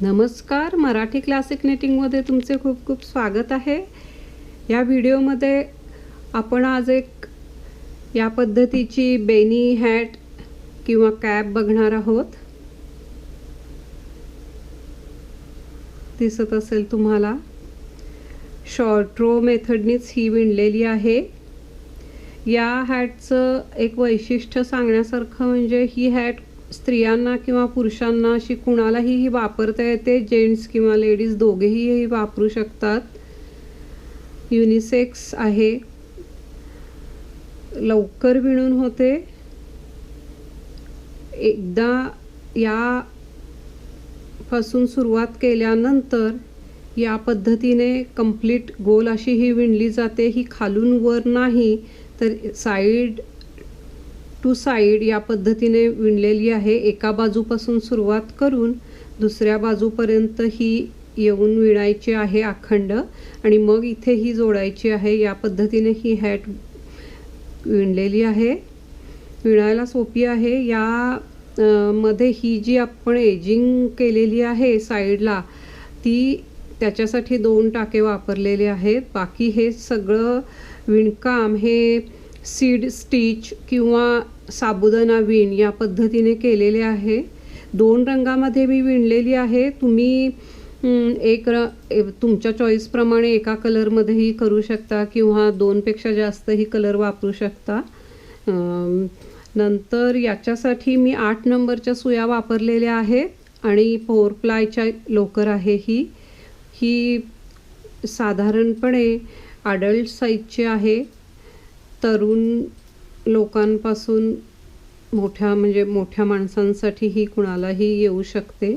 नमस्कार, मराठी क्लासिक नेटिंगमध्ये तुमचे खूप खूप स्वागत आहे। या व्हिडिओमध्ये आपण आज एक या पद्धतीची बेनी हॅट किंवा कॅप बघणार आहोत। दिसत असेल तुम्हाला, शॉर्ट रो मेथडनीच ही विणलेली आहे। या हॅटचं एक वैशिष्ट्य सांगण्यासारखं म्हणजे ही हॅट स्त्रियांना किंवा पुरुषांना अशी कुणालाही ही वापरता येते। जेंट्स किंवा लेडीज दोघेही ही वापरू शकतात। युनिसेक्स आहे, लवकर विणून होते। एकदा या पासून सुरुवात केल्यानंतर या पद्धतीने कंप्लीट गोल अशी ही विणली जाते। ही खालून वर नाही तर साइड टू साइड या पद्धतीने विणलेली आहे। एका बाजूपासून सुरुवात करून दुसऱ्या बाजूपर्यंत ही येऊन विणायची आहे अखंड, आणि मग इथे ही जोडायची आहे। या पद्धतीने ही हॅट विणलेली आहे। विणायला सोपी आहे। या मध्ये ही जी आपण एजिंग केलेली आहे साइडला, ती त्याच्यासाठी 2 टाके वापरलेले आहेत। बाकी हे सगळं विणकाम हे सीड स्टिच किंवा साबुदाणा विण या पद्धतीने केलेले आहे। 2 रंगामध्ये मी विणलेली आहे। तुम्ही तुमच्या चॉईस प्रमाणे एका कलरमध्येही करू शकता किंवा 2 पेक्षा जास्तही कलर वापरू शकता। नंतर याच्यासाठी मी 8 नंबरच्या सुया वापरलेल्या आहेत आणि 4 प्लायच्या लोकर आहे। ही साधारणपणे अडल्ट साईजची आहे। तरुण लोकांपासून मोठ्या माणसांसाठी ही कुणालाही येऊ शकते।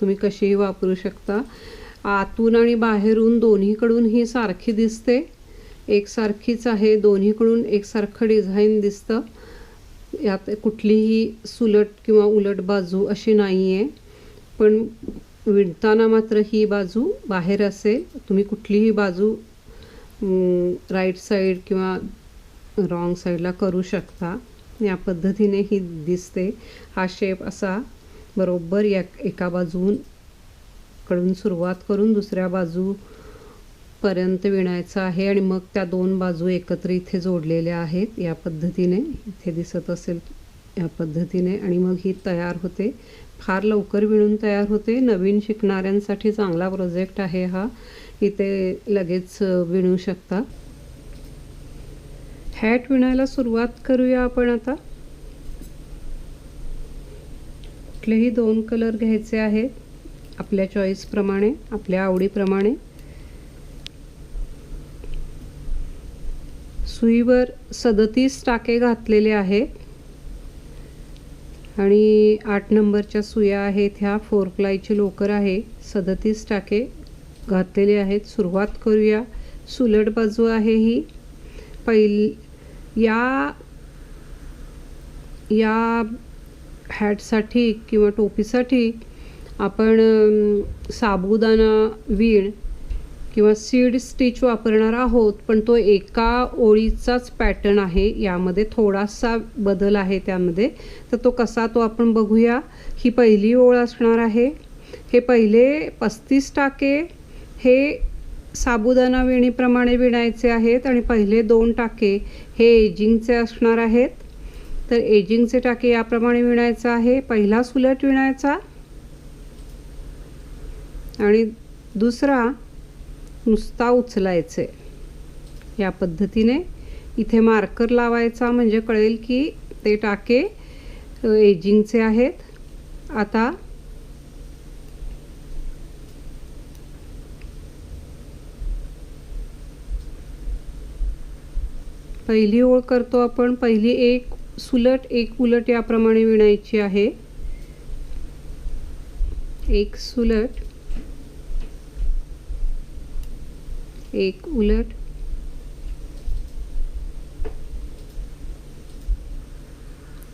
तुम्ही कशीही वापरू शकता। आतून आणि बाहेरून दोन्हीकडून ही सारखी दिसते, एकसारखीच आहे। दोन्हीकडून एकसारखं डिझाईन दिसतं। यात कुठलीही सुलट किंवा उलट बाजू अशी नाही आहे, पण विणताना मात्र ही बाजू बाहेर असेल। तुम्ही कुठलीही बाजू राईट साईड किंवा रॉंग साईडला करू शकता। या पद्धतीने ही दिसते। हा शेप असा बरोबर एका बाजूकडून सुरुवात करून दुसऱ्या बाजूपर्यंत विणायचा आहे, आणि मग त्या 2 बाजू एकत्र इथे जोडलेल्या आहेत। या पद्धतीने इथे दिसत असेल या पद्धतीने, आणि मग ही तयार होते। फार लवकर विणून तयार होते। नवीन शिकणाऱ्यांसाठी चांगला प्रोजेक्ट आहे हा। इथे लगेच विणू शकता। हॅट विणायला सुरुवात करूया आपण आता। कुठलेही 2 कलर घ्यायचे आहेत आपल्या चॉईस प्रमाणे, आपल्या आवडीप्रमाणे। सुईवर 37 टाके घातलेले आहेत आणि 8 नंबरच्या सुया आहेत। ह्या 4 प्लायची लोकर आहे। 37 टाके घातलेले आहेत। सुरुवात करूया। सुलट बाजू आहे ही। या हॅटसाठी किंवा टोपीसाठी आपण साबुदाणा विण किंवा सीड स्टिच वापरणार आहोत, पण तो एका ओळीचाच पॅटर्न आहे। यामध्ये थोडासा बदल आहे त्यामध्ये, तर तो कसा तो आपण बघूया। ही पहिली ओळ असणार आहे। हे पहिले 35 टाके हे साबुदाणा विणीप्रमाणे विणायचे आहेत, आणि पहिले 2 टाके हे एजिंगचे असणार आहेत। तर एजिंगचे टाके याप्रमाणे विणायचं आहे। पहिला सुलट विणायचा आणि दुसरा नुसता उचलायचे। या पद्धतीने इथे मार्कर लावायचा, म्हणजे कळेल की ते टाके एजिंगचे आहेत। आता पहिली ओळ करतो आपण। पहिली 1 सुलट 1 उलट याप्रमाणे विणायची आहे। 1 सुलट 1 उलट,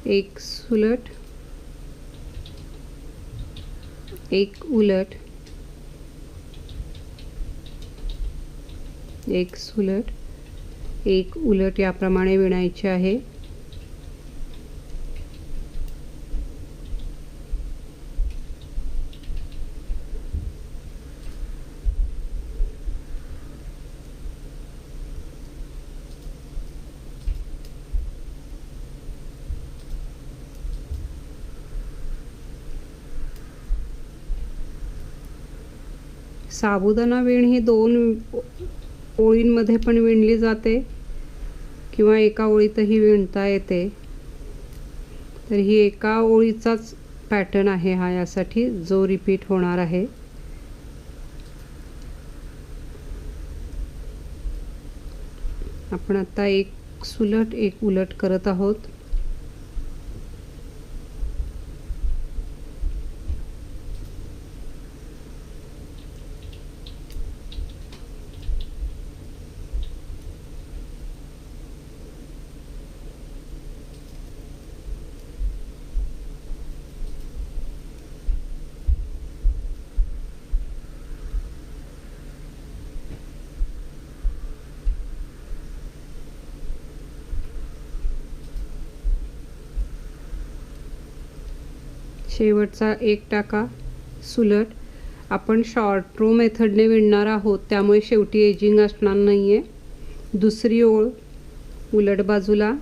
1 सुलट 1 उलट, 1 सुलट 1 उलट याप्रमाणे विणायचे आहे। साबुदाणा विण ही 2 ओळींमध्ये पण विणली जाते किंवा एका ओळीतही विणता येते. तर ही एका ओळीचाच पॅटर्न आहे हा, यासाठी जो रिपीट होणार आहे. आपण आता एक सुलट एक उलट करत आहोत. शेवटचा एक टाका सुलट. आपण शॉर्ट रो मेथडने विणणार आहोत, त्यामुळे शेवटी एजिंग असणार नाही आहे. दुसरी ओळ उलट बाजूला,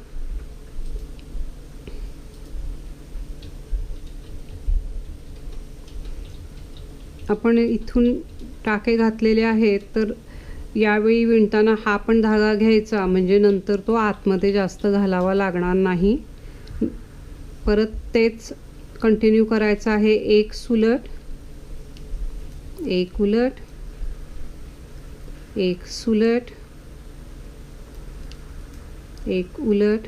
आपण इथून टाके घातलेले आहेत, तर यावेळी विणताना हा पण धागा घ्यायचा, म्हणजे नंतर तो आतमध्ये जास्त घालावा लागणार नाही. परत तेच कंटिन्यू करायचं आहे. एक सुलट एक उलट, एक सुलट एक उलट,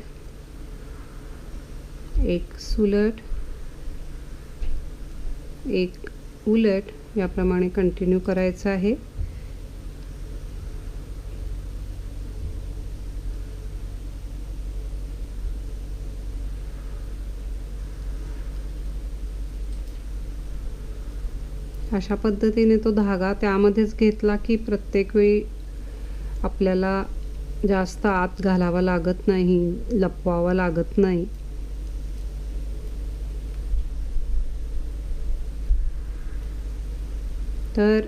एक सुलट एक उलट, याप्रमाणे कंटिन्यू करायचं आहे. अशा पद्धतीने तो धागा त्यामध्येच घेतला की प्रत्येक वेळी आपल्याला जास्त आत घालावा लागत नाही, लपवावा लागत नाही. तर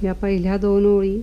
या पहिल्या 2 ओळी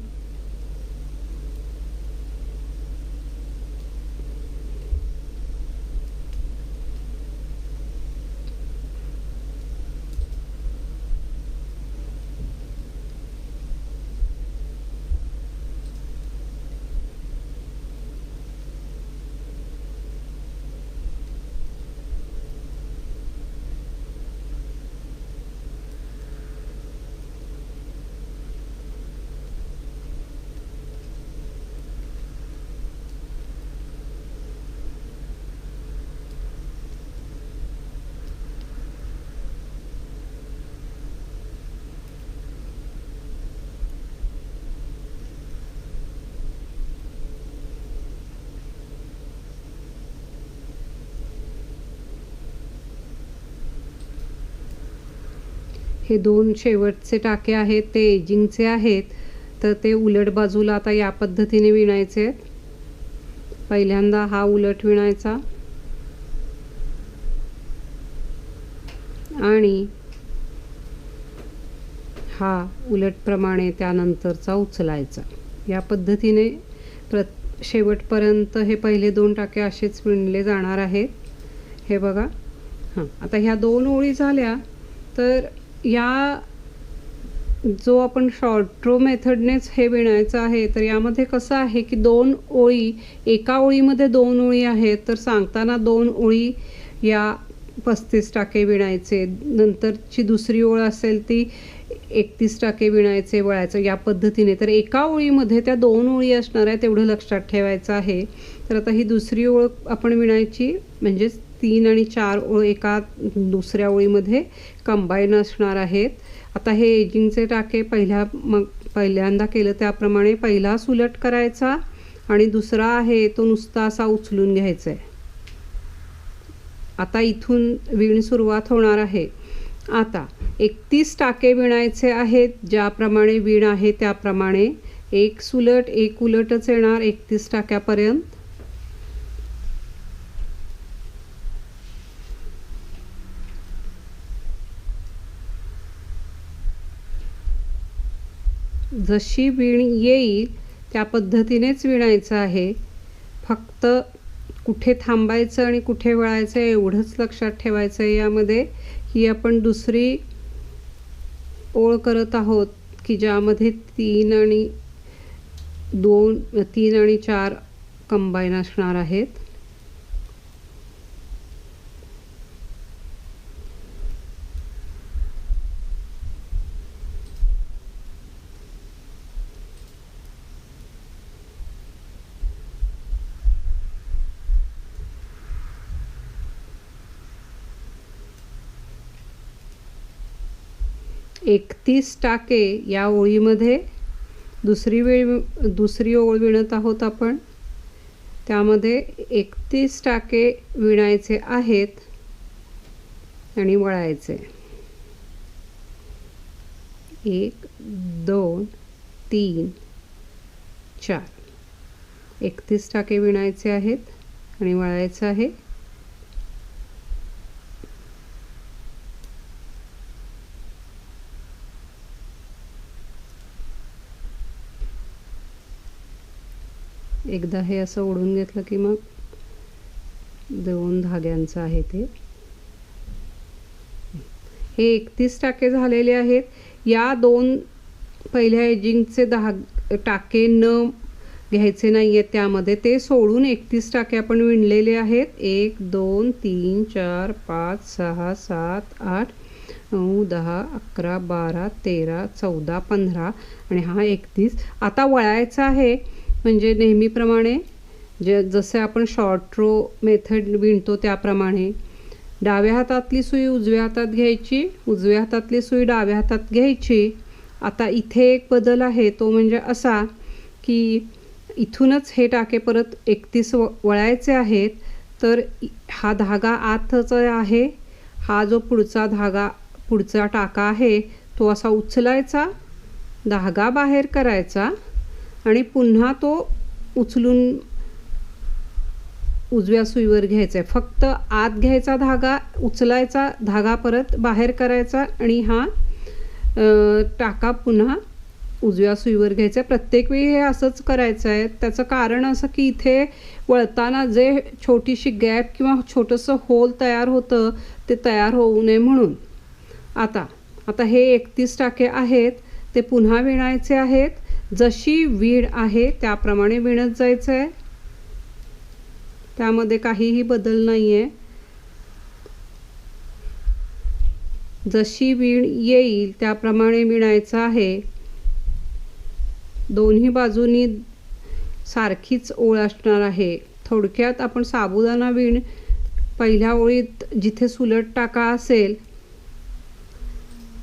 हे 2 शेवटचे टाके आहेत ते एजिंगचे आहेत, तर ते उलट बाजूला आता या पद्धतीने विणायचे आहेत. पहिल्यांदा हा उलट विणायचा आणि हा उलटप्रमाणे त्यानंतरचा उचलायचा. या पद्धतीने शेवटपर्यंत हे पहिले 2 टाके असेच विणले जाणार आहेत. हे बघा. आता ह्या 2 ओळी झाल्या, तर या जो आपण शॉर्ट रो मेथडनेच हे विणायचं आहे, तर यामध्ये कसं आहे की 2 ओळी, एका ओळीमध्ये 2 ओळी आहेत, तर सांगताना 2 ओळी या 35 टाके विणायचे, नंतरची दुसरी ओळ असेल ती 31 टाके विणायचे, वळायचं, या पद्धतीने. तर एका ओळीमध्ये त्या 2 ओळी असणार आहे, तेवढं लक्षात ठेवायचं आहे. तर आता ही दुसरी ओळ आपण विणायची, म्हणजे 3 आणि 4 ओळ एका दुसऱ्या ओळीमध्ये कंबाईन असणार आहेत. आता हे एजिंगचे टाके पहिल्यांदा केलं त्याप्रमाणे पहिला सुलट करायचा आणि दुसरा आहे तो नुसता असा उचलून घ्यायचा आहे. आता इथून विण सुरुवात होणार आहे. आता 31 टाके विणायचे आहेत, ज्याप्रमाणे विण आहे त्याप्रमाणे. एक सुलट एक उलटच येणार 31 टाक्यापर्यंत. जशी विण येईल त्या पद्धतीनेच विणायचं आहे. फक्त कुठे थांबायचं आणि कुठे वळायचं एवढंच लक्षात ठेवायचं आहे. यामध्ये ही आपण दुसरी ओळ करत आहोत की ज्यामध्ये 3 आणि 4 कंबाईन असणार आहेत. एकतीस टाके या ओळीमध्ये दुसरी ओळ विणत आहोत आपण. त्यामध्ये 31 टाके विणायचे आहेत आणि वळायचे. 1 2 3 4 31 टाके विणायचे आहेत आणि वळायचं आहे. एकदा हे असं ओढून घेतलं की मग 2 धाग्यांचं आहे ते. हे 31 टाके झालेले आहेत. या 2 पहिल्या एजिंगचे टाके न घ्यायचे नाही आहेत त्यामध्ये, ते सोडून 31 टाके आपण विणलेले आहेत. 1 2 3 4 5 6 7 8 9 10 11 12 13 14 15 आणि हा 31. आता वळायचा आहे. म्हणजे नेहमीप्रमाणे जसे आपण शॉर्ट रो मेथड विणतो त्याप्रमाणे डाव्या हातातली सुई उजव्या हातात घ्यायची, उजव्या हातातली सुई डाव्या हातात घ्यायची. आता इथे एक बदल आहे, तो म्हणजे असा की इथूनच हे टाके परत 31 वळायचे आहेत. तर हा धागा आतचा आहे. हा जो पुढचा टाका आहे तो असा उचलायचा, धागा बाहेर करायचा आणि पुन्हा तो उचलून उजव्या सुईवर घ्यायचा आहे. फक्त आत घ्यायचा धागा, उचलायचा, धागा परत बाहेर करायचा आणि हा टाका पुन्हा उजव्या सुईवर घ्यायचा. प्रत्येक वेळी हे असंच करायचं आहे. त्याचं कारण असं की इथे वळताना जे छोटीशी गॅप किंवा छोटंसं होल तयार होतं ते तयार होऊ नये म्हणून. आता हे 31 टाके आहेत, ते पुन्हा विणायचे आहेत. जशी वीण आहे त्याप्रमाणे विणत जायचं आहे. त्यामध्ये काहीही बदल नाही आहे. जशी वीण येईल त्याप्रमाणे विणायचं आहे. दोन्ही बाजूनी सारखीच ओळ असणार आहे. थोडक्यात आपण साबुदाणा वीण पहिल्या ओळीत जिथे सुलट टाका असेल,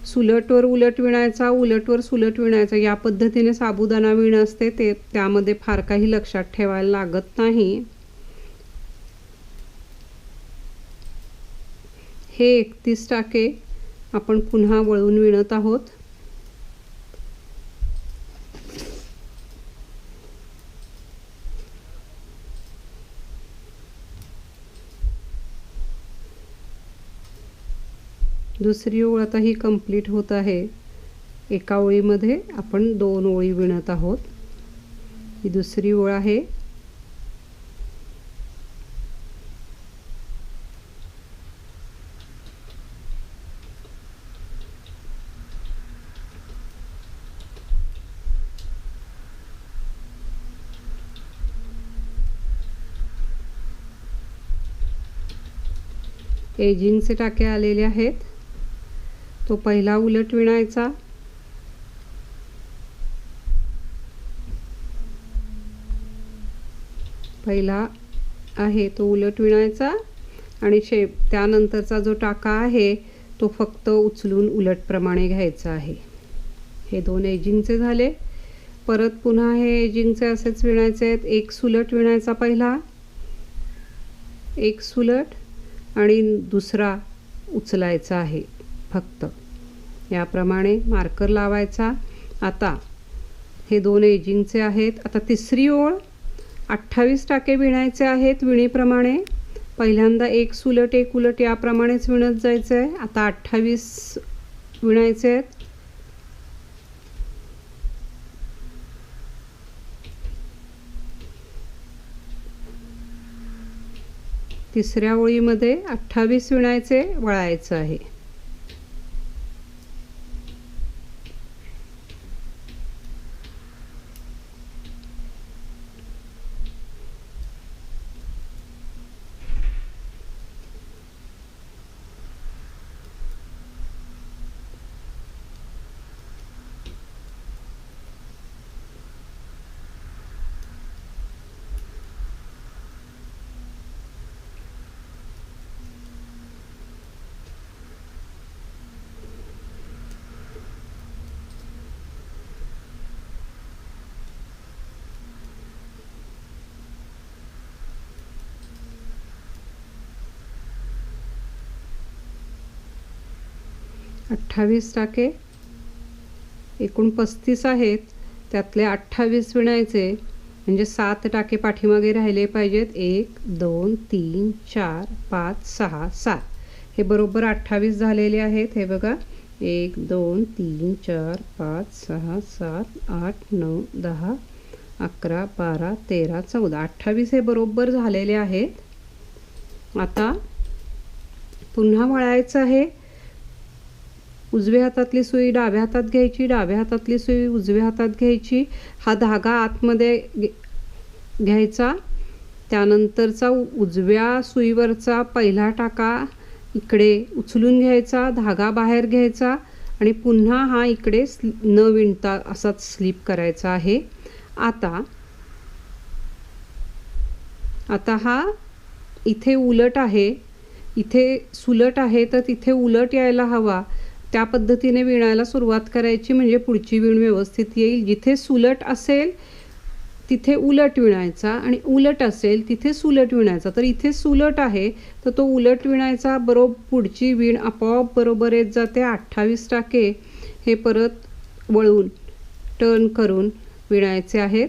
सुलटवर उलट विणायचा, उलटवर सुलट विणायचा, या पद्धतीने साबुदाणा वीण असते. त्यामध्ये फार काही लक्षात ठेवायला लागत नाही. हे 31 टाके आपण पुन्हा वळून विणत आहोत. दुसरी ओळ आता ही कंप्लीट होत आहे. एका ओळीमध्ये आपण 2 ओळी विणत आहोत. ही दुसरी ओळ आहे. एजिंगचे टाके आलेले आहेत. तो पहिला उलट विणायचा, पहिला आहे तो उलट विणायचा आणि त्यानंतरचा जो टाका आहे तो फक्त उचलून उलटप्रमाणे घ्यायचा आहे. हे 2 एजिंगचे झाले. परत पुन्हा हे एजिंगचे असेच विणायचे आहेत. एक सुलट विणायचा पहिला, एक सुलट आणि दुसरा उचलायचा आहे फक्त. याप्रमाणे मार्कर लावायचा. आता हे 2 एजिंगचे आहेत. आता तिसरी ओळ 28 टाके विणायचे आहेत विणीप्रमाणे. पहिल्यांदा एक सुलट एक उलट याप्रमाणेच विणत जायचं आहे. आता 28 विणायचे आहेत. तिसऱ्या ओळीमध्ये 28 विणायचे, वळायचं आहे. अठ्ठावीस टाके, एकूण 35 आहेत, त्यातले 28 विणायचे, म्हणजे 7 टाके पाठीमागे राहिले पाहिजेत. 1 2 3 4 5 6 7 हे बरोबर 28 झालेले आहेत. हे बघा, 1 2 3 4 5 6 7 8 9 10 11 12 13 14 28 हे बरोबर झालेले आहेत. आता पुन्हा वळायचं आहे. उजव्या हातातली सुई डाव्या हातात घ्यायची, डाव्या हातातली सुई उजव्या हातात घ्यायची. हा धागा आतमध्ये घ्यायचा. त्यानंतरचा उजव्या सुईवरचा पहिला टाका इकडे उचलून घ्यायचा, धागा बाहेर घ्यायचा आणि पुन्हा हा इकडे न विणता असाच स्लिप करायचा आहे. आता हा इथे उलट आहे, इथे सुलट आहे, तर तिथे उलट यायला हवा. त्या पद्धतीने विणायला सुरुवात करायची, म्हणजे पुढची विण व्यवस्थित येईल. जिथे सुलट असेल तिथे उलट विणायचा आणि उलट असेल तिथे सुलट विणायचा. तर इथे सुलट आहे तर तो उलट विणायचा. बरोबर पुढची विण आपोआप बरोबर येत जाते. 28 टाके हे परत वळून टर्न करून विणायचे आहेत.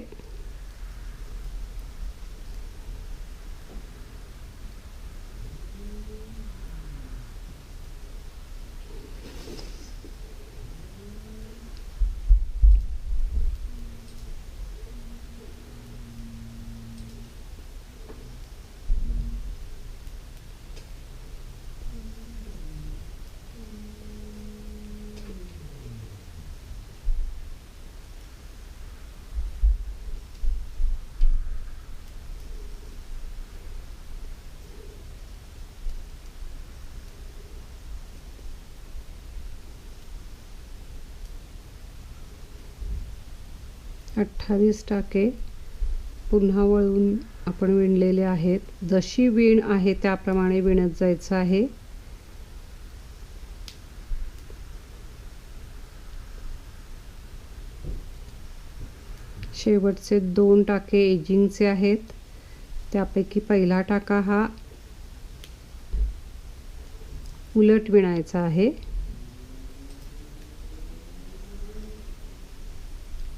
अठ्ठावीस टाके पुन्हा वळून आपण विणलेले आहेत. जशी विण आहे त्याप्रमाणे विणत जायचं आहे. शेवटचे 2 टाके एजिंगचे आहेत. त्यापैकी पहिला टाका हा उलट विणायचा आहे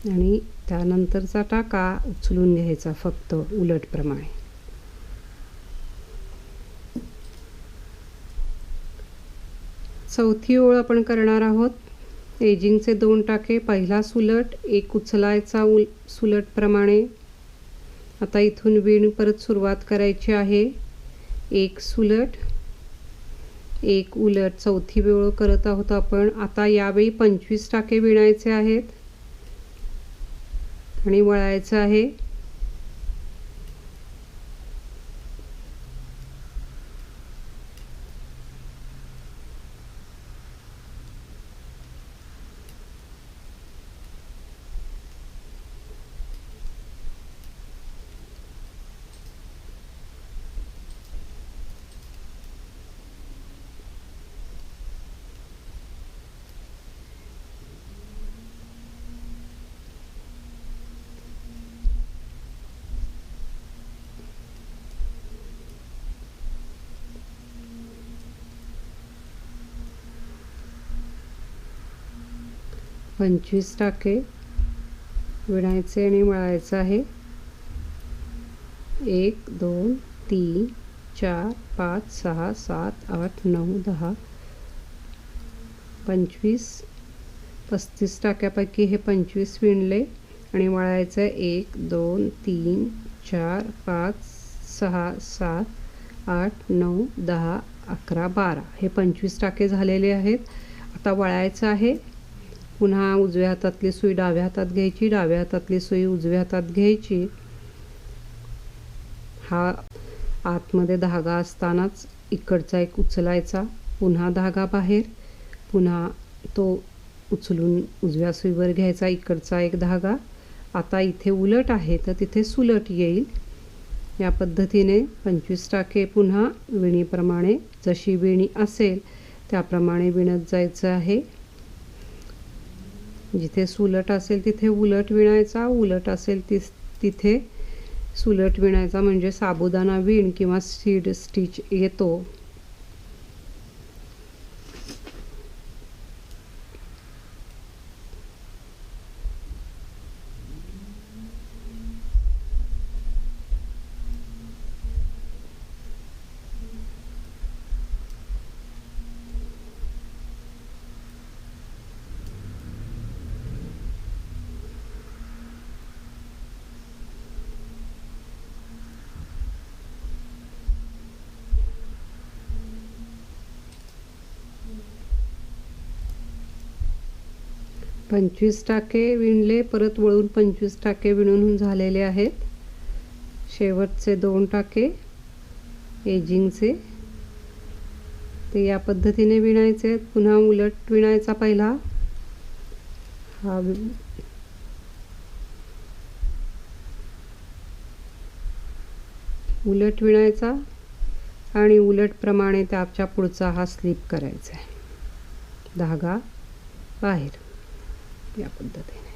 आणि त्यानंतरचा टाका उचलून घ्यायचा फक्त उलटप्रमाणे. चौथी ओळ आपण करणार आहोत. एजिंगचे 2 टाके, पहिला सुलट, एक उचलायचा सुलटप्रमाणे. आता इथून विण परत सुरुवात करायची आहे. एक सुलट, एक उलट, चौथी ओळ करत आहोत आपण. आता यावेळी 25 टाके विणायचे आहेत आणि वळायचं आहे. पंचवीस टाके विणायचे आणि वळायचं आहे. 1 2 3 4 5 6 7 8 9 10 25. 35 टाक्यापैकी हे 25 विणले आणि वळायचं आहे. 1 2 3 4 5 6 7 8 9 10 11 12 हे 25 टाके झालेले आहेत. आता वळायचं आहे. पुन्हा उजव्या हातातली सुई डाव्या हातात घ्यायची, डाव्या हातातली सुई उजव्या हातात घ्यायची. हा आतमध्ये धागा असतानाच इकडचा एक उचलायचा, पुन्हा धागा बाहेर, पुन्हा तो उचलून उजव्या सुईवर घ्यायचा, इकडचा एक धागा. आता इथे उलट आहे तर तिथे सुलट येईल. या पद्धतीने 25 टाके पुन्हा विणीप्रमाणे जशी विणी असेल त्याप्रमाणे विणत जायचं आहे. जिथे सुलट असेल तिथे उलट विणायचा, उलट असेल तिथे सुलट विणायचा, म्हणजे साबुदाणा विण किंवा सीड स्टिच येतो. पंचवीस टाके विणले, परत वळून 25 टाके विणून झालेले आहेत. शेवटचे 2 टाके एजिंगचे ते या पद्धतीने विणायचे. पुन्हा उलट विणायचा पहिला, हा उलट विणायचा आणि उलटप्रमाणे त्याच्या पुढचा हा स्लिप करायचा आहे, धागा बाहेर. या पद्धतीने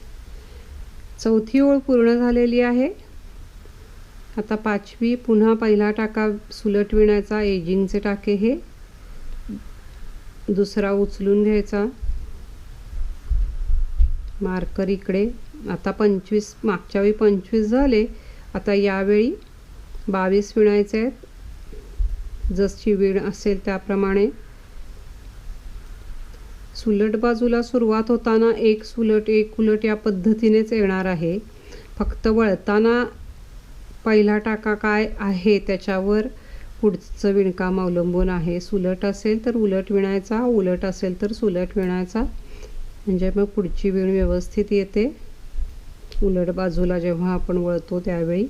4थी ओळ पूर्ण झालेली आहे. आता 5वी पुन्हा पहिला टाका सुलट विणायचा, एजिंगचे टाके हे, दुसरा उचलून घ्यायचा, मार्कर इकडे. आता 25 मागच्या वेळी 25 झाले, आता यावेळी 22 विणायचे आहेत. जशी विण असेल त्याप्रमाणे. सुलट बाजूला सुरुवात होताना एक सुलट एक उलट या पद्धतीनेच येणार आहे. फक्त वळताना पहिला टाका काय आहे त्याच्यावर पुढचं विणकाम अवलंबून आहे. सुलट असेल तर उलट विणायचा, उलट असेल तर सुलट विणायचा, म्हणजे मग पुढची विण व्यवस्थित येते. उलट बाजूला जेव्हा आपण वळतो त्यावेळी.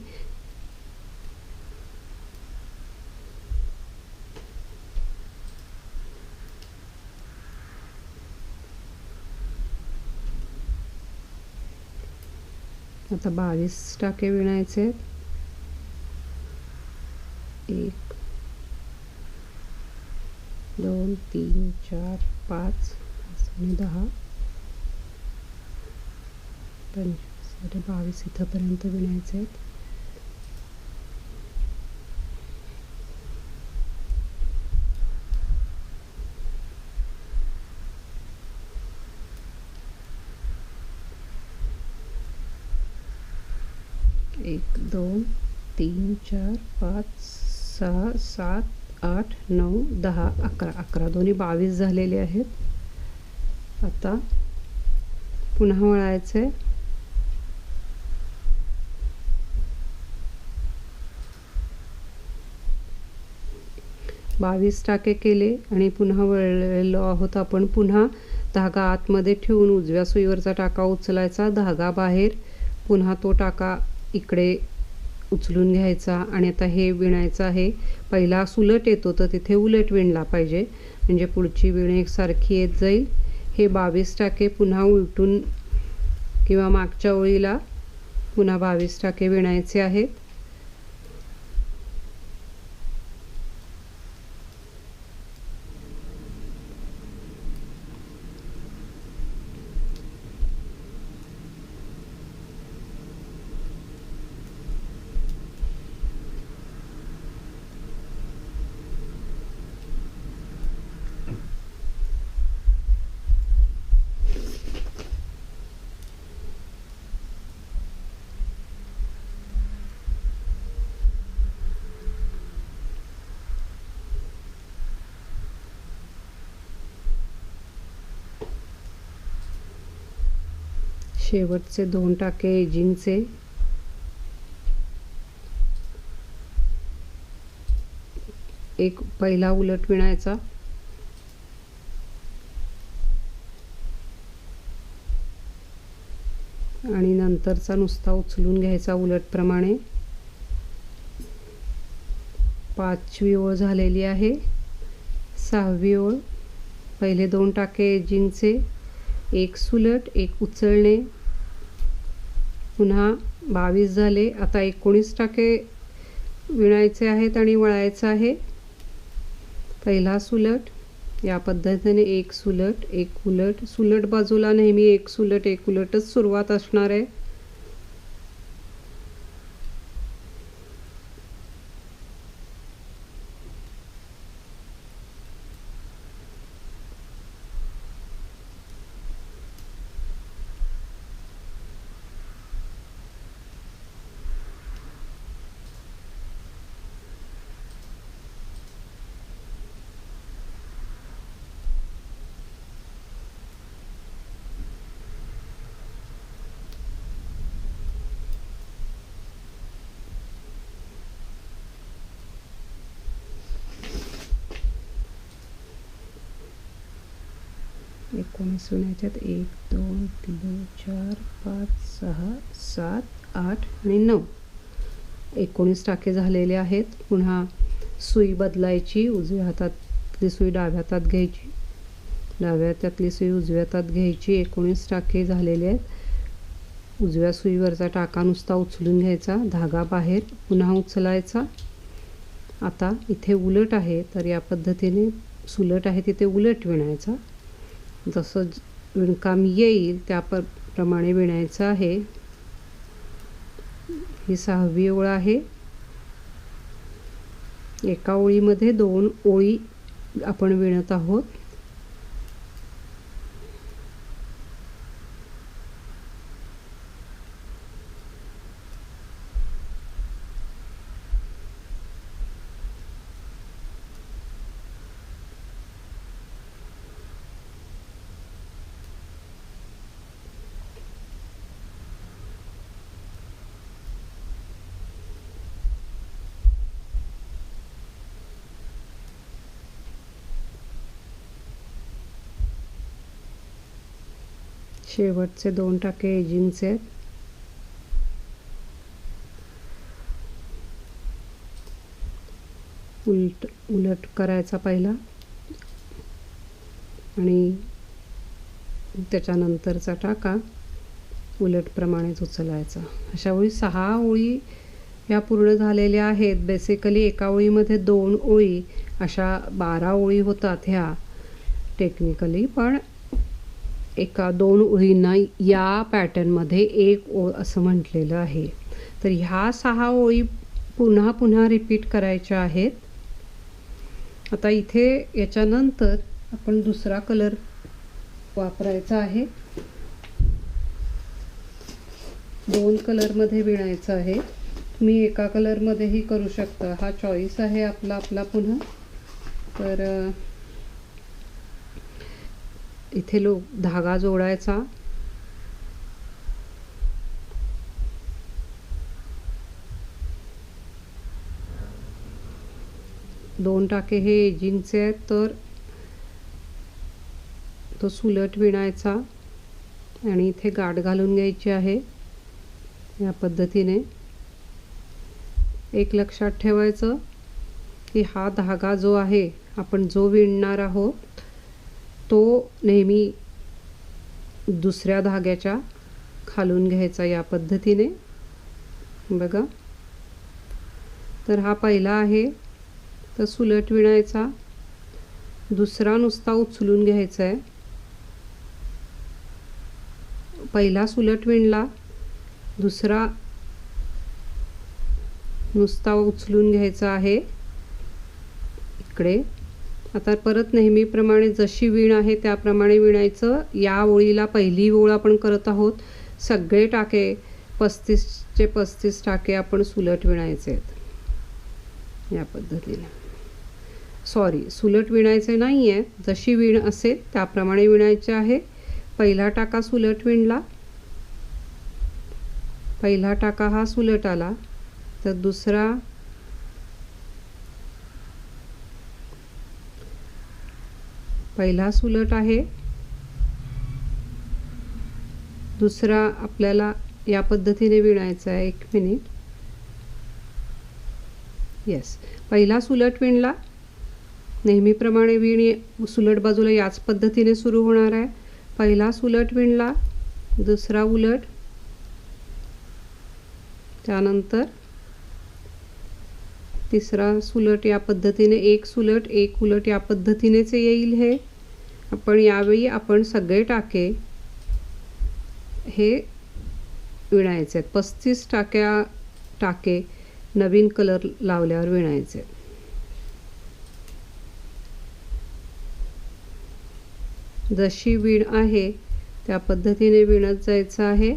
आता 22 टाके विणायचे. 1 2 3 4 5 10 25 22 इथंपर्यंत विणायचे आहेत. एक 2 3 4 5 6 7 8 9 10 11 11 दोन्ही 22 झालेले आहेत. आता पुन्हा वळायचे. बावीस टाके केले आणि पुन्हा वळलेलो आहोत आपण. पुन्हा धागा आतमध्ये ठेवून उजव्या सुईवरचा टाका उचलायचा, धागा बाहेर, पुन्हा तो टाका इकडे उचलून घ्यायचा आणि आता हे विणायचं आहे. पहिला सुलट येतो तर तिथे उलट विणला पाहिजे, म्हणजे पुढची विण एकसारखी येत जाईल. हे 22 टाके पुन्हा उलटून किंवा मागच्या ओळीला पुन्हा 22 टाके विणायचे आहेत. शेवटचे 2 टाके एजिंगचे. एक पहिला उलट विणायचा, आणि नंतरचा नुसता उचलून घ्यायचा उलटप्रमाणे. 5वी ओळ झालेली आहे. 6वी ओळ. पहिले 2 टाके एजिंगचे, एक सुलट, एक उचलणे, पुन्हा 22 झाले. आता 19 टाके विणायचे आहेत आणि वळायचं आहे. पहिला सुलट, या पद्धतीने एक सुलट, एक उलट. सुलट बाजूला नेहमी एक सुलट, एक उलटच सुरुवात असणार आहे. एकोणीस विणायच्यात. 1 2 3 4 5 6 7 8 आणि 9. 19 टाके झालेले आहेत. पुन्हा सुई बदलायची. उजव्या हातातली सुई डाव्या हातात घ्यायची, डाव्या हातातली सुई उजव्या हातात घ्यायची. 19 टाके झालेले आहेत. उजव्या सुईवरचा टाका नुसता उचलून घ्यायचा, धागा बाहेर, पुन्हा उचलायचा. आता इथे उलट आहे तर या पद्धतीने सुलट आहे तिथे उलट विणायचा. जसं विणकाम येईल त्याप्रमाणे विणायचं आहे. ही 6वी ओळ आहे. एका ओळीमध्ये 2 ओळी आपण विणत आहोत. शेवटचे 2 टाके एजिंगचे आहेत. उलट करायचा पहिला आणि त्याच्यानंतरचा टाका उलटप्रमाणेच उचलायचा. अशा ओळी 6 ओळी ह्या पूर्ण झालेल्या आहेत. बेसिकली एका ओळीमध्ये 2 ओळी, अशा 12 ओळी होतात ह्या टेक्निकली. पण एका 2 ओळींना या पॅटर्नमध्ये एक ओळ असं म्हटलेलं आहे. तर ह्या 6 ओळी पुन्हा पुन्हा रिपीट करायच्या आहेत. आता इथे याच्यानंतर आपण दुसरा कलर वापरायचा आहे. 2 कलरमध्ये विणायचं आहे. तुम्ही एका कलरमध्येही करू शकता. हा चॉईस आहे आपला पुन्हा. तर इथे धागा जोडायचा. दोन टाके हे एजिंगचे आहेत तर तो सुलट विणायचा आणि इथे गाठ घालून घ्यायची आहे या पद्धतीने. एक लक्षात ठेवायचं की हा धागा जो आहे आपण जो विणणार आहोत तो नेहमी दुसऱ्या धाग्याच्या खालून घ्यायचा या पद्धतीने. बघा, तर हा पहिला आहे तर सुलट विणायचा, दुसरा नुसता उचलून घ्यायचा आहे. पहिला सुलट विणला, दुसरा नुसता उचलून घ्यायचा आहे इकडे. आता परत नेहमीप्रमाणे जशी विण आहे त्याप्रमाणे विणायचं. या ओळीला पहिली ओळ आपण करत आहोत. सगळे टाके 35चे 35 टाके आपण सुलट विणायचे आहेत या पद्धतीने. सॉरी, सुलट विणायचे नाही आहे, जशी विण असेल त्याप्रमाणे विणायचे आहे. पहिला टाका सुलट विणला, पहिला टाका हा सुलट आला, तर दुसरा पहिला सुलट आहे, दुसरा आपल्याला या पद्धतीने विणायचा आहे. 1 मिनिट. येस, पहिला सुलट विणला. नेहमीप्रमाणे विण सुलट बाजूला याच पद्धतीने सुरू होणार आहे. पहिला सुलट विणला, दुसरा उलट, त्यानंतर तिसरा सुलट या पद्धतीने, एक सुलट एक उलट या पद्धतीनेच येईल. हे आपण यावेळी आपण सगळे टाके हे विणायचे आहेत. 35 टाके नवीन कलर लावल्यावर विणायचे. जशी विण आहे त्या पद्धतीने विणत जायचं आहे.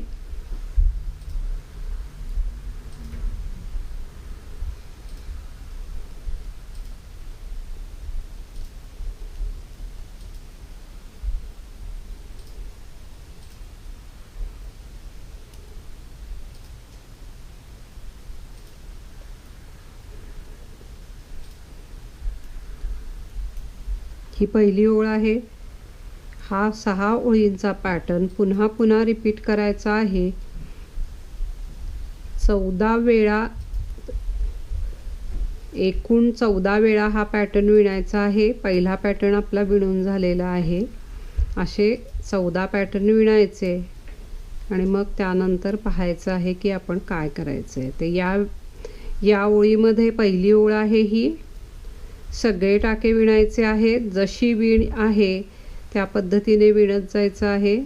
ही पहिली ओळ आहे. हा 6 ओळींचा पॅटर्न पुन्हा पुन्हा रिपीट करायचा आहे. 14 वेळा, एकूण 14 वेळा हा पॅटर्न विणायचा आहे. पहिला पॅटर्न आपला विणून झालेला आहे. असे 14 पॅटर्न विणायचे आणि मग त्यानंतर पाहायचं आहे की आपण काय करायचं आहे ते. या ओळीमध्ये पहिली ओळ आहे ही. सगळे टाके विणायचे आहेत. जशी विण आहे त्या पद्धतीने विणत जायचं आहे.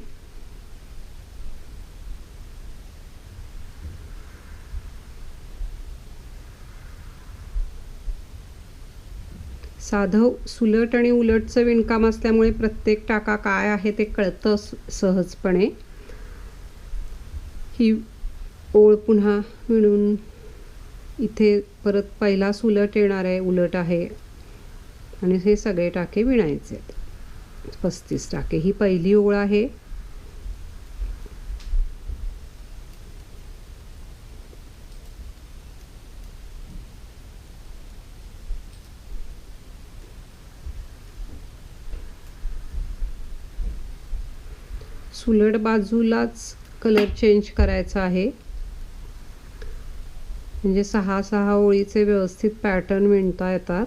साधं सुलट आणि उलटचं विणकाम असल्यामुळे प्रत्येक टाका काय आहे ते कळतं सहजपणे. ही ओळ पुन्हा विणून इथे परत पहिला सुलट येणार आहे, उलट आहे आणि हे सगळे टाके विणायचे. 35 टाके ही पहिली ओळ आहे. सुलट बाजूलाच कलर चेंज करायचा आहे, म्हणजे 6 ओळीचे व्यवस्थित पॅटर्न विणता येतात.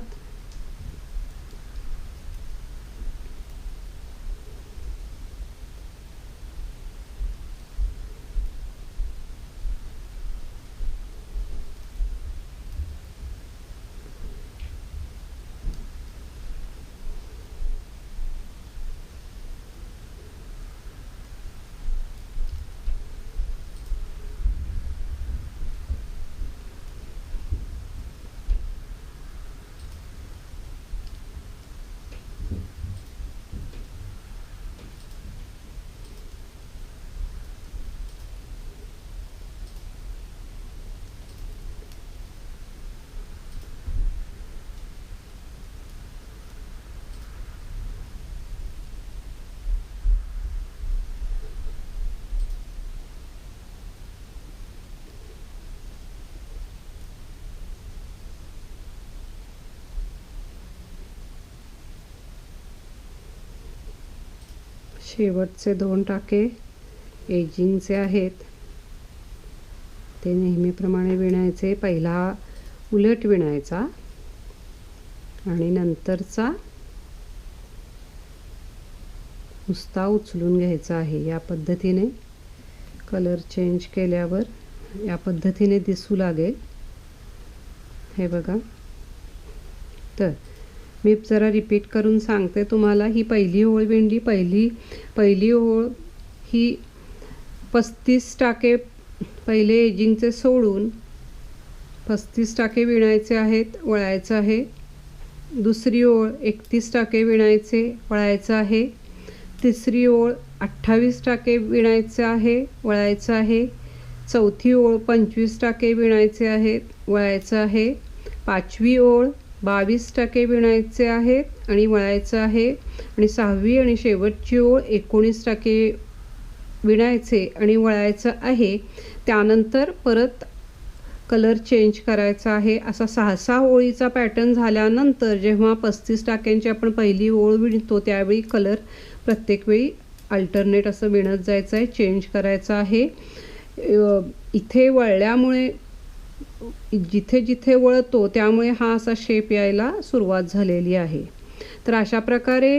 शेवटचे 2 टाके एजिंगचे आहेत, ते नेहमीप्रमाणे विणायचे. पहिला उलट विणायचा आणि नंतरचा नुसता उचलून घ्यायचा आहे. या पद्धतीने कलर चेंज केल्यावर या पद्धतीने दिसू लागेल. हे बघा. तर मी जरा रिपीट करून सांगते तुम्हाला. ही पहिली ओळ विणली. पहिली ओळ ही 35 टाके पहिले एजिंगचे सोडून 35 टाके विणायचे आहेत, वळायचं आहे. दुसरी ओळ 31 टाके विणायचे, वळायचं आहे. तिसरी ओळ 28 टाके विणायचे आहे, वळायचं आहे. चौथी ओळ 25 टाके विणायचे आहेत, वळायचं आहे. पाचवी ओळ 22 टाके विणायचे आहेत आणि वळायचं आहे. आणि 6वी आणि शेवटची ओळ 19 टाके विणायचे आणि वळायचं आहे. त्यानंतर परत कलर चेंज करायचा आहे. असा 6-6 ओळीचा पॅटर्न झाल्यानंतर जेव्हा 35 टाक्यांची आपण पहिली ओळ विणतो त्यावेळी कलर प्रत्येक वेळी अल्टरनेट असं विणत जायचं आहे, चेंज करायचं आहे. इथे वळल्यामुळे जिथे जिथे वळतो त्यामुळे हा असा शेप यायला सुरुवात झालेली आहे. तर अशा प्रकारे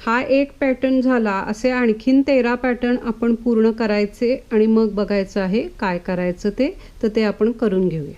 हा एक पॅटर्न झाला. असे आणखीन 13 पॅटर्न आपण पूर्ण करायचे आणि मग बघायचं आहे काय करायचं ते. तर ते आपण करून घेऊया.